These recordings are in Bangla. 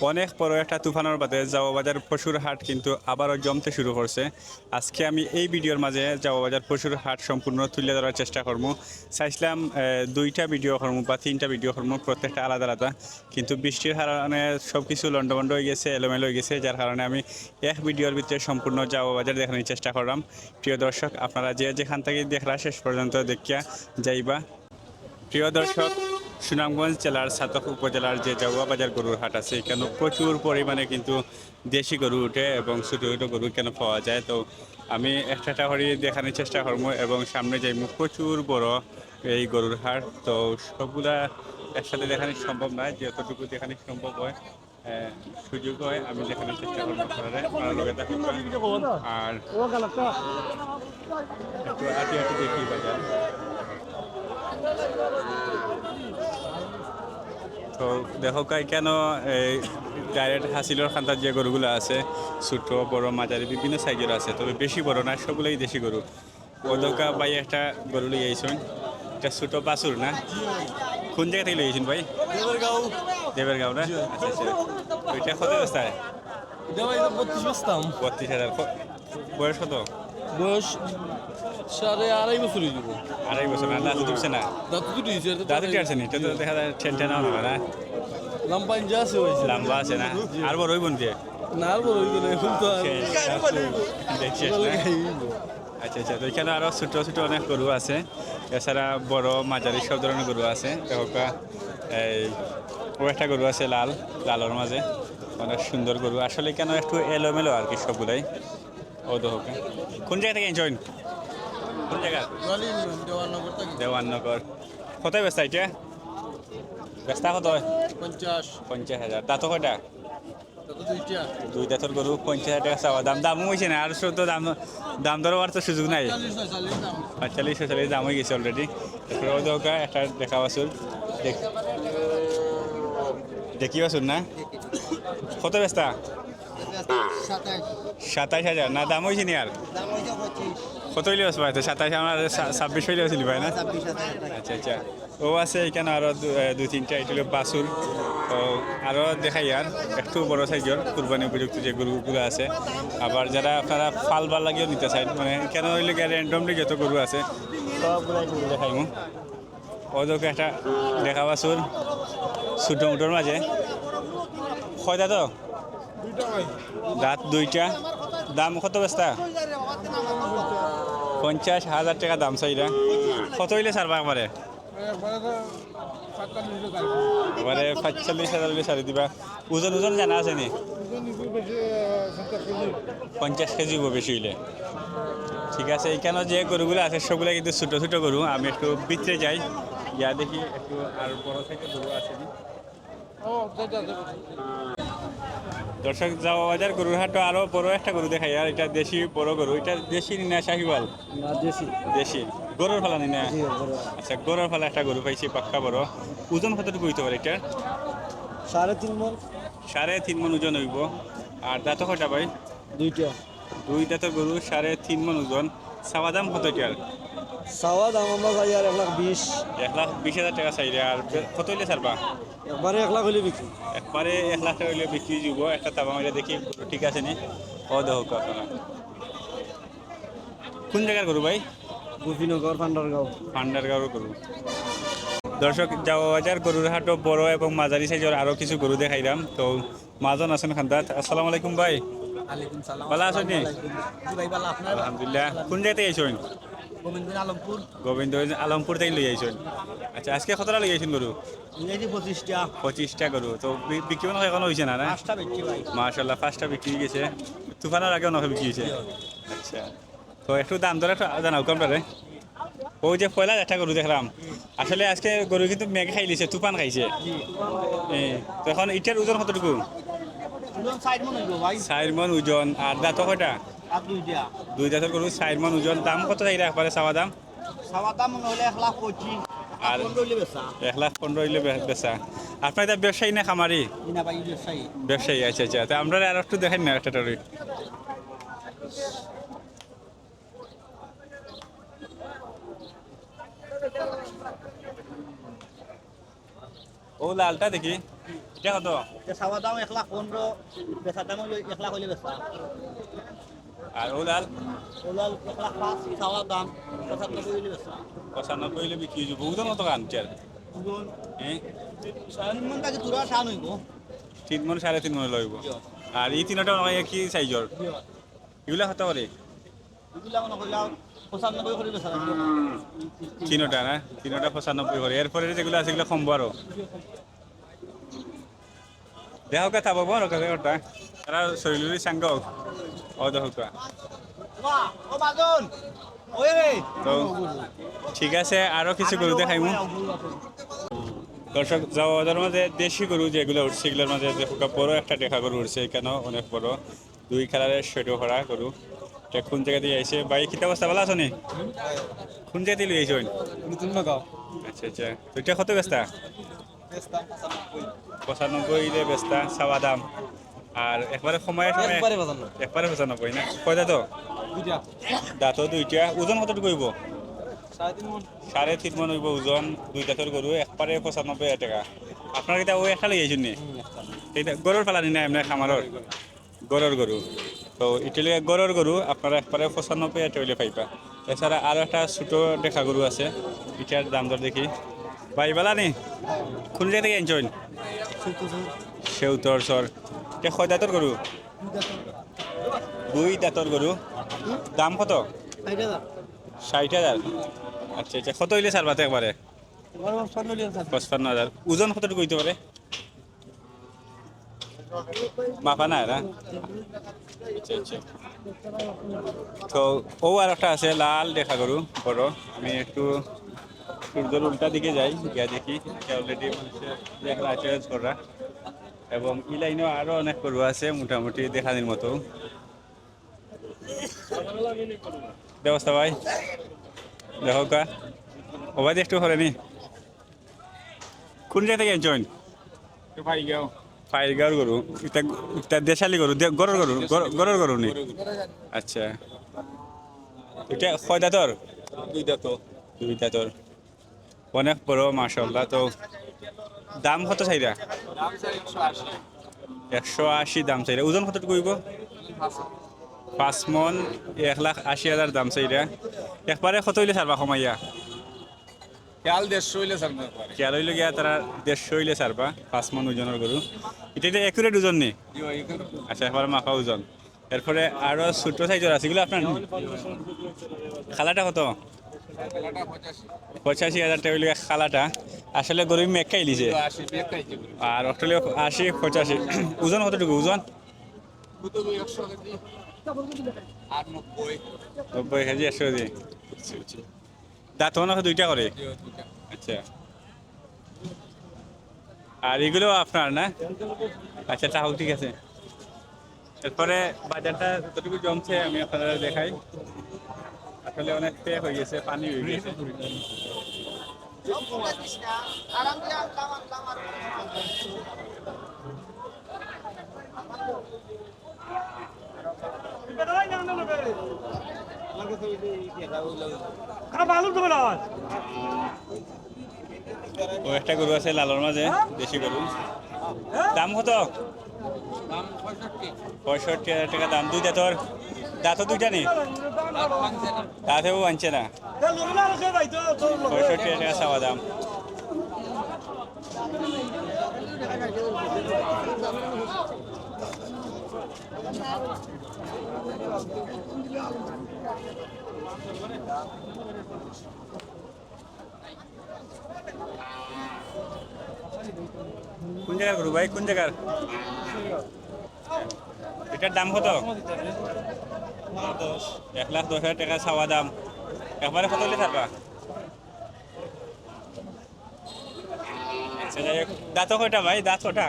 অনেক বড় একটা তুফানের বাদে জাওয়া বাজার পশুর হাট কিন্তু আবারও জমতে শুরু করছে। আজকে আমি এই ভিডিওর মাঝে জাওয়া বাজার পশুর হাট সম্পূর্ণ তুলে ধরার চেষ্টা করবো। চাইছিলাম দুইটা ভিডিও করবো বা তিনটা ভিডিও করবো, প্রত্যেকটা আলাদা আলাদা, কিন্তু বৃষ্টির কারণে সব কিছু লন্ডভন্ড হয়ে গেছে, এলোমেলো হয়ে গেছে, যার কারণে আমি এক ভিডিওর ভিতরে সম্পূর্ণ জাওয়া বাজার দেখানোর চেষ্টা করলাম। প্রিয় দর্শক, আপনারা যেখান থেকে দেখলা শেষ পর্যন্ত দেখিয়া যাইবা। প্রিয় দর্শক, সুনামগঞ্জ জেলার ছাতক উপজেলার যে জাওয়া বাজার গরুর হাট আছে, এখানে প্রচুর পরিমাণে কিন্তু দেশি গরু উঠে এবং ছোটো ছোটো গরু কেন পাওয়া যায়। তো আমি একটা করে দেখানোর চেষ্টা করবো এবং সামনে যাইব প্রচুর বড় এই গরুর হাট। তো সবগুলা একসাথে দেখানো সম্ভব নয়, যতটুকু দেখানো সম্ভব হয় সুযোগ হয় আমি দেখানোর চেষ্টা করবো আর একটু আটি দেখি বাজার। তো দেখো কেন এই ডাইরেক্ট হাসিলের খান্তার যে গরুগুলো আছে, ছোট বড় মাঝারি বিভিন্ন সাইজের আছে, তবে বেশি বড় না, সবগুলোই দেশি গরু। ওদকা ভাই একটা গরু লিয়ে আইসুন, এটা ছোট বাছুর না? কোন জায়গা থেকে লিয়ে আইসুন ভাই? দেবেরগাঁও না? আচ্ছা আচ্ছা। ওইটা কত অবস্থায়? 32,000। বয়স কত? বয়স 2.5 বছর হয়ে যাবো। 2.5 বছর না? দাঁত ঢুকছে না? দাঁতে টিয়ারছে নি? এটা তো দেখা যায় ঠেনঠেনাও না না? লম্বা ইঞ্জা আছে হয়েছে। লম্বা আছে না? আর বড় হইব নি? না আর বড় হইতো না, এখন তো দেখছিস না? আচ্ছা আচ্ছা। তো এখানে আরও ছোটো ছোটো অনেক গরু আছে, এছাড়া বড় মাঝারি সব ধরনের গরু আছে। দেখা এই ও একটা গরু আছে লালের মাঝে, অনেক সুন্দর গরু। আসলে কেন একটু এলোমেলো আর কি সবগুলাই। ও দেখো কোন জায়গা থেকে জয়েন? কোন জায়গা? দেওয়াননগর। কত ব্যস্তা এটা? ব্যস্তা কত? 50,000। দাঁত কয়টা? 2 দাঁতের গরু, 50,000 টাকা চাওয়া দাম। দামও হয়েছে না, আর তো দাম দর হওয়ার তো সুযোগ নাই। 45-46 দাম হয়ে গেছে অলরেডি। তারপরে ও দরকার একটা দেখা বাসুর, দেখি বাসুর না? কত ব্যস্তা? 27,000 না? দাম হয়েছে নি আর? কত হইলে বাস ভাই? তো 27 আমার 26 হইলে ছিল ভাই না? আচ্ছা আচ্ছা। ও আছে এখানে আরো 2-3টা এটা বাসুর। তো আরও দেখাই আর একটু বড় সাইজের কুরবানি উপযুক্ত যে গরুগুলো আছে। আবার যারা আপনারা ফালবার লাগিয়েও নিতে চান, মানে কেন হইলে র্যান্ডমলি যত গরু আছে সবগুলাই গরু দেখাইমু। ওদেরকে একটা দেখা বাসুর ছোটো মুটোর মাঝে। কয়টা তো? দাঁত 2টা। দাম কত ব্যস্তা? 50,000 টাকা দাম চাইরা। কত হইলে ছাড়বা একবারে? এবারে 45,000 হইলে ছাড়ি দিবা। ওজন জানা আছে নি? 50 কেজি হবো বেশি হইলে। ঠিক আছে। এইখানে যে গরুগুলো আছে সবগুলো কিন্তু ছোটো ছোটো গরু। আমি একটু ভিতরে যাই, ইয়া দেখি একটু আর বড় থেকে গরু আসেনি। দর্শক, জাওয়া বাজার গরুর হাট আরো বড় একটা গরু দেখাই। আর এটা দেশি বড় গরু। এটা দেশি না শাহিওয়াল? দেশি গরুর ফালা নি না? আচ্ছা, গরুর ফালা একটা গরু পাইছি পাক্কা বড়। ওজন কতটুকু হইতে পারে এটা? 3.5 মণ। 3.5 মণ ওজন হইব। আর দাঁত কয়টা ভাই? 2টা। 2 দাঁতের গরু, 3.5 মণ ওজন। চাওয়া দাম কত এটার? চাওয়া দাম আমরা চাই আর 1,20,000। 1,20,000 টাকা চাইলে। আর কত হইলে ছাড়বা? একবারে 1 লাখ হলে বিক্রি। একবারে 1 লাখ টাকা হইলে বিক্রি যাব। একটা তাবা মাইলে দেখি ঠিক আছে নি? ও দেখো আপনারা কোন জায়গার গরু ভাই? গোপীনগর পান্ডারগাঁও। পান্ডারগাঁওর গরু। দর্শক, জাওয়া বাজার গরুর হাটও বড় এবং মাঝারি সাইজের আরও কিছু গরু দেখাইলাম। তো মাজন আছেন খান্দাত। আসসালামু আলাইকুম ভাই। ভালো আছেন নি? আলহামদুলিল্লাহ। কোন জায়গা থেকে আইসেন? গোবিন্দগঞ্জ আলমপুর থেকে লই আইসেন। আচ্ছা, আজকে কতটা লই আইসেন গরু? 25টা গরু। তো বিক্রি নয় এখনো হয়েছে না? না, মাশাআল্লাহ 5টা বিক্রি হয়ে গেছে। তুফানের আগেও নয় বিক্রি হয়েছে। আচ্ছা, তো একটু দাম ধরে একটু জানাও কমটারে। ওই যে পয়লা একটা গরু দেখলাম, আসলে আজকে গরু কিন্তু মেঘে খাই লিছে, তুফান খাইছে। তো এখন ইটার ওজন কতটুকু? 4 মণ ওজন। আর দাঁত কয়টা? 2 দাঁতের গরু, 4 মণ ওজন। দাম কত চাই একবারে চাওয়া দাম? আর 1,15,000 হইলে বেচা। আপনার এটা ব্যবসায়ী না খামারি? ব্যবসায়ী। আচ্ছা আচ্ছা। তা আমরা আর একটু দেখেন না একটা টরি। ও লালটা দেখি, এটা কত এটা চাওয়া দাম 1,15,000, বেচার দাম হলো 1,00,000 হইলে বেচা। আর ও লাল ওলাল 1,05,000 চাওয়া দাম, 95 হইলে বেচা। 95 হইলে বিক্রি হয়ে যাবো ওজন কত আনছেন ওজন হ্যাঁ 3 মণ কাকে তুরা টান হইব। 3 মন 3.5 মন লইব আর এই তিনটা কি সাইজর এগুলা হতে পারে এগুলা মনে কইলাম 95 করে বেচা লাগবে। তিনটা না তিনটা 95 করে এরপরে যেগুলো আছে এগুলো কমবো আরো দেহ কথা পাবো আর কথা কথা তারা শরীরের সাঙ্গ ও দেহ ওয়া ও বাজন ওই রে তো ঠিক আছে আরো কিছু গরু দেখাইমু দর্শক যাওয়া ওদের মাঝে দেশি গরু যেগুলো উঠছে এগুলোর মাঝে দেখা বড় একটা দেখা গরু উঠছে এখানেও অনেক বড় 2 কালারের শেডো ভরা গরু এটা কোন জায়গা দিয়ে আইছে ভাই কিতা অবস্থা ভালো আছো নি কোন জায়গা দিয়ে লইছো নতুন নগাঁও আচ্ছা আচ্ছা তো এটা কত বেস্তা 95 ile বেস্তা চাওয়া দাম আর একবারে সময় একবারে বাজার না একবারে 95 না কয়টা তো দুইটা দাঁতও দুইটা ওজন কতটুকু হইব 3.5 মণ 3.5 মন হইব ওজন 2 দাঁতের গরু একবারে 95 টাকা আপনার কিতা ওই একটা লইয়াইছেন নি এইটা গরুর পালানি না এমনি খামারর গরুর গরু তো ইটালি গরুর গরু আপনারা একবারে 95 টাকা হইলে পাইবা এছাড়া আরো একটা ছোট দেখা গরু আছে এটার দাম দর দেখি ভাই বালা নি কোন জায়গা থেকে আনছেন সেউতর সর এটা কয় দাঁতর গরু 2 দাঁতর গরু দাম কত 60,000 আচ্ছা আচ্ছা কত হইলে সারবাতে একবারে 55,000 ওজন কতটুকু হইতে পারে মাপা না এরা আচ্ছা আচ্ছা তো ও আর একটা আছে লাল দেখা গরু বড় আমি একটু সূর্যের উল্টা দিকে যাই গিয়া দেখি অলরেডি মানুষের দেখলা আছে ঝরা এবং ই লাইনেও আরো অনেক গরু আছে মোটামুটি দেখানির মতো ব্যবস্থা ভাই দেখো কা ও ভাই একটু হরেনি কোন জায়গা থেকে জয়েন ফাইগার গরু এটা দেশালি গরু গরুর গরু গরুর গরু নি আচ্ছা এটা কয় দাঁতর 2 দাঁতর অনেক বড় মাশাআল্লাহ তো দাম কত চাইরা 180 দাম চাইরা ওজন কতটুকু হইব 5 মন 1,80,000 দাম চাইরা একবারে কত হইলে ছাড়বা কমাইয়া খেয়াল 150 হইলে স্যার না খেয়াল হইলে গিয়া তারা 150 হইলে ছাড়বা 5 মন ওজনের গরু এটা একুরেট ওজন নি আচ্ছা একবারে মাপা ওজন এরপরে আরো ছোট সাইজের আছে এগুলো আপনার খালাটা কত 85,000 টাকা হইলে খালাটা আসলে গরু মেকাই লিছে আর অস্ট্রেলিয়া 80 85 ওজন কতটুকু ওজন 90 কেজি 100 কেজি দাঁত মনে হয় 2টা করে আচ্ছা আর এগুলো আপনার না আচ্ছা তাহলে ঠিক আছে এরপরে বাজারটা যতটুকু জমছে আমি আপনারা দেখাই আসলে অনেক পেক হয়ে গেছে পানি হয়ে গেছে ও একটা গরু আছে লালের মাঝে দেশি গরু দাম কত 65,000 টাকা দাম 2 দাঁতর দাঁতও 2টা নেই দাঁতেও আনছে না 65,000 টাকা চাওয়া দাম কোন জায়গার গরু ভাই কোন জায়গার এটার দাম কত 1,10,000 টাকা চাওয়া দাম একবারে কত হলে থাকবা আচ্ছা যাই হোক দাঁত কয়টা ভাই দাঁত কটা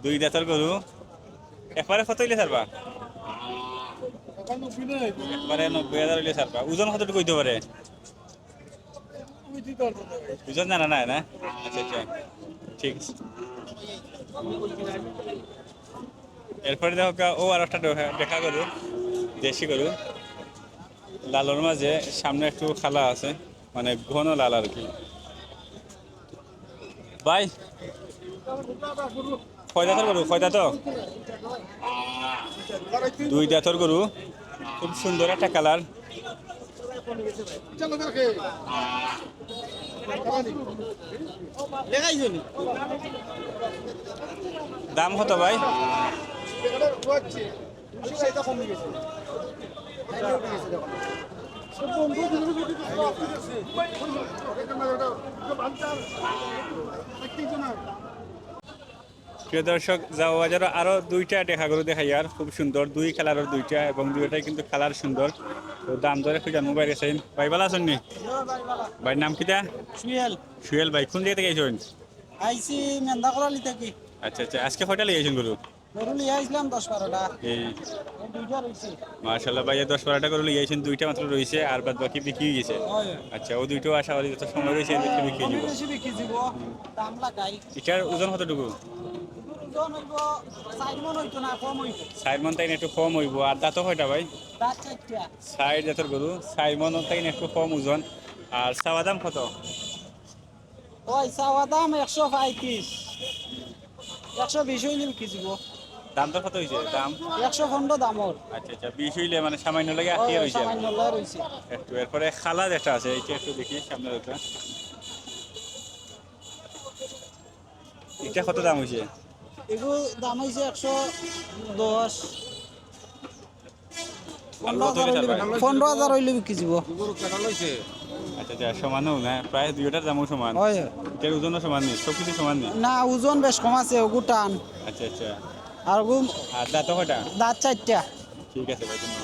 2 দাঁতের গরু একবারে কত হইলে ছাড়বা একবারে 90,000 হইলে ছাড়বা ওজন কতটুকু হইতে পারে ওজন জানা নাই না আচ্ছা আচ্ছা ঠিক আছে এরপরে দেখো ও আর একটা দেখা গরু দেশি গরু লালের মাঝে সামনে একটু খালা আছে মানে ঘন লাল আর কি ভাই কয় দাঁতর গরু কয় দাঁত? দুই দাঁতর গরু, খুব সুন্দর একটা কালার। দাম কত ভাই? প্রিয় দর্শক, যাও বাজারও আরো দুইটা দেখা গরু দেখাই, আর খুব সুন্দর দুই কালারের দুইটা, এবং দুইটাই কিন্তু কালার সুন্দর। তো দাম দরে খুঁজার মোবাইল গেছেন ভাই, ভালো আছেন নি? ভাইয়ের নাম কিটা? সুয়েল সুয়েল ভাই, কোন জায়গা থেকে গেছেন? আইসি মেন্দাকরালি থেকে আচ্ছা আচ্ছা, আজকে কয়টা লিয়েছেন গরু? গরু লিয়ে আইছিলাম 10-12টা এই দুইটা রয়েছে মার্শাল্লাহ ভাইয়া 10-12টা গরু লিয়েছেন, দুইটা মাত্র রয়েছে, আর বাদ বাকি বিক্রি হয়ে গেছে। আচ্ছা, ও দুইটাও আশা করি যত সময় রয়েছে এর ভিতরে বিক্রি হয়ে যাবো। বেশি বিক্রি দিব দাম লাগাই এটার ওজন কতটুকু? ওজন হইব 4 মণ হইতো না কম হইব 4 মন তাই একটু কম হইব। আর দাঁত কয়টা ভাই? তার চারটা 4 জাতের গরু, 4 মন তাই একটু কম ওজন। আর চাওয়া দাম কত? ওই চাওয়া দাম 135 120 হইলে বিক্রি দিব দাম তো কত হয়েছে দাম? 115 দামর আচ্ছা আচ্ছা, 20 হইলে মানে সামান্য লাগে আটকে রয়েছে আর কি। সামান্য লয় রয়েছে একটু এরপরে খালা যেটা আছে এটা একটু দেখি সামনে ওটা, এটা কত দাম হয়েছে? এগুলো দাম হইছে 110 15,000 হইলে বিক্রি দিব আচ্ছা আচ্ছা, সমানও না, প্রায় দুইটার দামও সমান, হয় এটার ওজনও সমান নেই, সব কিছু সমান নেই। না ওজন বেশ কম আছে ওগু টান আচ্ছা আচ্ছা, আর ওগু আর দাঁত কয়টা? দাঁত চারটা ঠিক আছে ভাই, ধন্যবাদ।